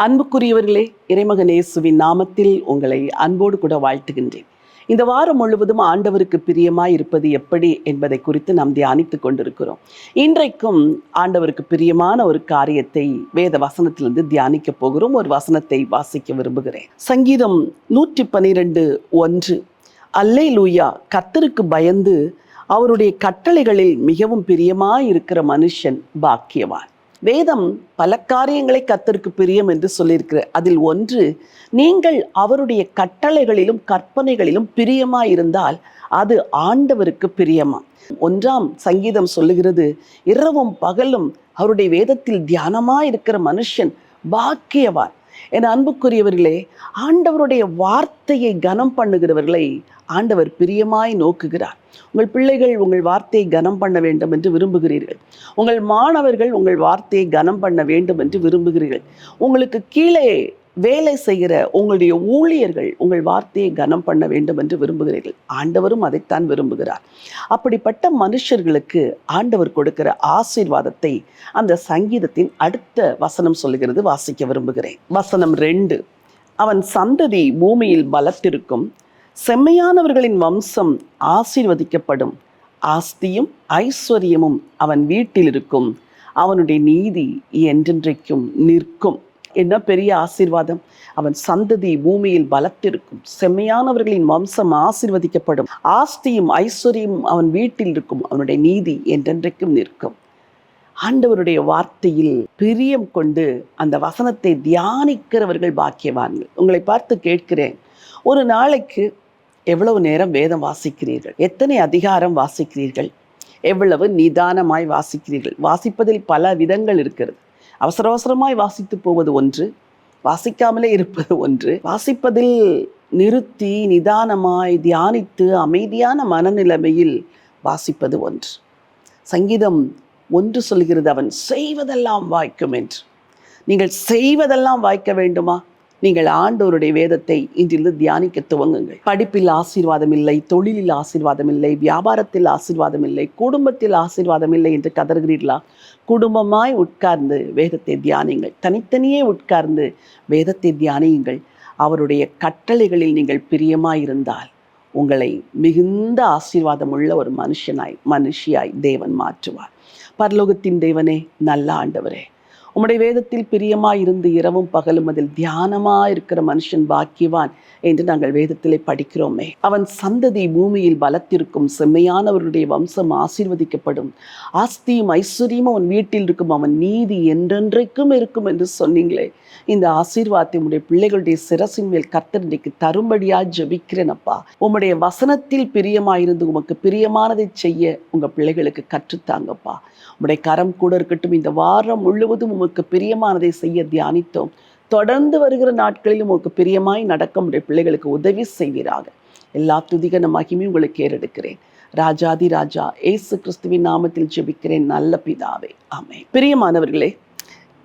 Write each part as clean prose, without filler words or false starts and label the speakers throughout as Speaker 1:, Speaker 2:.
Speaker 1: அன்புக்குரியவர்களே, இறைமகன் இயேசுவின் நாமத்தில் உங்களை அன்போடு கூட வாழ்த்துகின்றேன். இந்த வாரம் முழுவதும் ஆண்டவருக்கு பிரியமாய் இருப்பது எப்படி என்பதை குறித்து நாம் தியானித்துக் கொண்டிருக்கிறோம். இன்றைக்கும் ஆண்டவருக்கு பிரியமான ஒரு காரியத்தை வேத வசனத்திலிருந்து தியானிக்க போகிறோம். ஒரு வசனத்தை வாசிக்க விரும்புகிறேன். சங்கீதம் 112:1. அல்லேலூயா, கர்த்தருக்கு பயந்து அவருடைய கட்டளைகளில் மிகவும் பிரியமாய் இருக்கிற மனுஷன் பாக்கியவான். வேதம் பல காரியங்களை கர்த்தருக்கு பிரியம் என்று சொல்லியிருக்கிற அதில் ஒன்று, நீங்கள் அவருடைய கட்டளைகளிலும் கற்பனைகளிலும் பிரியமாயிருந்தால் அது ஆண்டவருக்கு பிரியமா. 1ஆம் சங்கீதம் சொல்லுகிறது, இரவும் பகலும் அவருடைய வேதத்தில் தியானமாயிருக்கிற மனுஷன் பாக்கியவான். என் அன்புக்குரியவர்களே, ஆண்டவருடைய வார்த்தையை கனம் பண்ணுகிறவர்களை ஆண்டவர் பிரியமாய் நோக்குகிறார். உங்கள் பிள்ளைகள் உங்கள் வார்த்தையை கனம் பண்ண வேண்டும் என்று விரும்புகிறீர்கள். உங்கள் மாணவர்கள் உங்கள் வார்த்தையை கனம் பண்ண வேண்டும் என்று விரும்புகிறீர்கள். உங்களுக்கு கீழே வேலை செய்கிற உங்களுடைய ஊழியர்கள் உங்கள் வார்த்தையை கனம் பண்ண வேண்டும் என்று விரும்புகிறீர்கள். ஆண்டவரும் அதைத்தான் விரும்புகிறார். அப்படிப்பட்ட மனுஷர்களுக்கு ஆண்டவர் கொடுக்கிற ஆசீர்வாதத்தை அந்த சங்கீதத்தின் அடுத்த வசனம் சொல்லுகிறது, வாசிக்க விரும்புகிறேன். வசனம் 2. அவன் சந்ததி பூமியில் பலத்திருக்கும், செம்மையானவர்களின் வம்சம் ஆசீர்வதிக்கப்படும், ஆஸ்தியும் ஐஸ்வர்யமும் அவன் வீட்டில் இருக்கும், அவனுடைய நீதி என்றென்றைக்கும் நிற்கும். என்ன பெரிய ஆசீர்வாதம்! அவன் சந்ததி பூமியில் பலத்திருக்கும், செம்மையானவர்களின் வம்சம் ஆசீர்வதிக்கப்படும், ஆஸ்தியும் ஐஸ்வர்யமும் அவன் வீட்டில் இருக்கும், அவனுடைய நீதி என்றென்றைக்கும் நிற்கும். ஆண்டவருடைய வார்த்தையில் பிரியம் கொண்டு அந்த வசனத்தை தியானிக்கிறவர்கள் பாக்கியவான்கள். உங்களை பார்த்து கேட்கிறேன், ஒரு நாளைக்கு எவ்வளவு நேரம் வேதம் வாசிக்கிறீர்கள்? எத்தனை அதிகாரம் வாசிக்கிறீர்கள்? எவ்வளவு நிதானமாய் வாசிக்கிறீர்கள்? வாசிப்பதில் பல விதங்கள் இருக்கிறது. அவசர அவசரமாய் வாசித்து போவது ஒன்று, வாசிக்காமலே இருப்பது ஒன்று, வாசிப்பதில் நிறுத்தி நிதானமாய் தியானித்து அமைதியான மனநிலைமையில் வாசிப்பது ஒன்று. சங்கீதம் 1 சொல்கிறது, அவன் செய்வதெல்லாம் வாய்க்கும் என்று. நீங்கள் செய்வதெல்லாம் வாய்க்க வேண்டுமா? நீங்கள் ஆண்டவருடைய வேதத்தை இன்றிலிருந்து தியானிக்க துவங்குங்கள். படிப்பில் ஆசீர்வாதம் இல்லை, தொழிலில் ஆசீர்வாதம் இல்லை, வியாபாரத்தில் ஆசீர்வாதம் இல்லை, குடும்பத்தில் ஆசீர்வாதம் இல்லை என்று கதறுகிறீர்களா? குடும்பமாய் உட்கார்ந்து வேதத்தை தியானியுங்கள். தனித்தனியே உட்கார்ந்து வேதத்தை தியானியுங்கள். அவருடைய கட்டளைகளில் நீங்கள் பிரியமாயிருந்தால் உங்களை மிகுந்த ஆசீர்வாதம் உள்ள ஒரு மனுஷியாய் தேவன் மாற்றுவார். பரலோகத்தின் தேவனே, நல்ல ஆண்டவரே, உம்முடைய வேதத்தில் பிரியமாயிருந்து இரவும் பகலும் அதில் தியானமாயிருக்கிற மனுஷன் பாக்கியவான் என்று நாங்கள் வேதத்திலே படிக்கிறோமே. அவன் சந்ததி பூமியில் பலத்திருக்கும், செம்மையானவருடைய வம்சம் ஆசீர்வதிக்கப்படும், ஆஸ்தியும் ஐஸ்வர்யமும் அவன் வீட்டில் இருக்கும், அவன் நீதி என்றென்றைக்கும் இருக்கும் என்று சொன்னீங்களே. இந்த ஆசீர்வாதத்தை உம்முடைய பிள்ளைகளுடைய சிரசின் மேல் கர்த்தர் இன்றைக்கு தரும்படியா ஜெபிக்கிறேன் அப்பா. உம்முடைய வசனத்தில் பிரியமாயிருந்து உமக்கு பிரியமானதை செய்ய உங்கள் பிள்ளைகளுக்கு கற்றுத்தாங்கப்பா. உம்முடைய கரம் கூட இருக்கட்டும். இந்த வாரம் முழுவதும் உமக்கு பிரியமானதை செய்ய தியானித்தோம். தொடர்ந்து வருகிற நாட்களிலும் உமக்கு பிரியமாய் நடக்க உடைய பிள்ளைகளுக்கு உதவி செய்வீராக. எல்லா துதிகன மகிமையும் உங்களுக்கு ஏறெடுக்கிறேன். ராஜாதி ராஜா இயேசு கிறிஸ்துவின் நாமத்தில் ஜெபிக்கிறேன் நல்ல பிதாவே, ஆமென். பிரியமானவர்களே,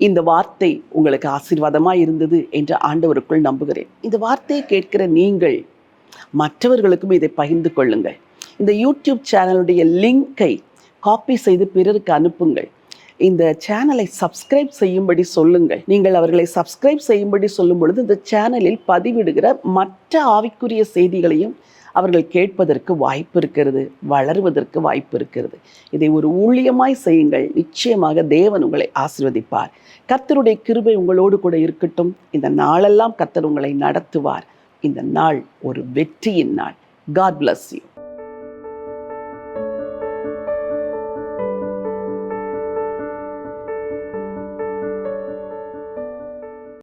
Speaker 1: இந்த வார்த்தை உங்களுக்கு ஆசீர்வாதமாய் இருந்தது என்று ஆண்டவருக்குள் நம்புகிறேன். இந்த வார்த்தையை கேட்கிற நீங்கள் மற்றவர்களுக்கும் இதை பகிர்ந்து கொள்ளுங்கள். இந்த யூடியூப் சேனலுடைய லிங்கை காப்பி செய்து பிறருக்கு அனுப்புங்கள். இந்த சேனலை சப்ஸ்கிரைப் செய்யும்படி சொல்லுங்கள். நீங்கள் அவர்களை சப்ஸ்கிரைப் செய்யும்படி சொல்லும் பொழுது இந்த சேனலில் பதிவிடுகிற மற்ற ஆவிக்குரிய செய்திகளையும் அவர்கள் கேட்பதற்கு வாய்ப்பு இருக்கிறது, வளருவதற்கு வாய்ப்பு இருக்கிறது. இதை ஒரு ஊழியமாய் செய்யுங்கள். நிச்சயமாக தேவன் உங்களை ஆசீர்வதிப்பார். கர்த்தருடைய கிருபை உங்களோடு கூட இருக்கட்டும். இந்த நாளெல்லாம் கர்த்தர் உங்களை நடத்துவார். இந்த நாள் ஒரு வெற்றியின் நாள். God bless you.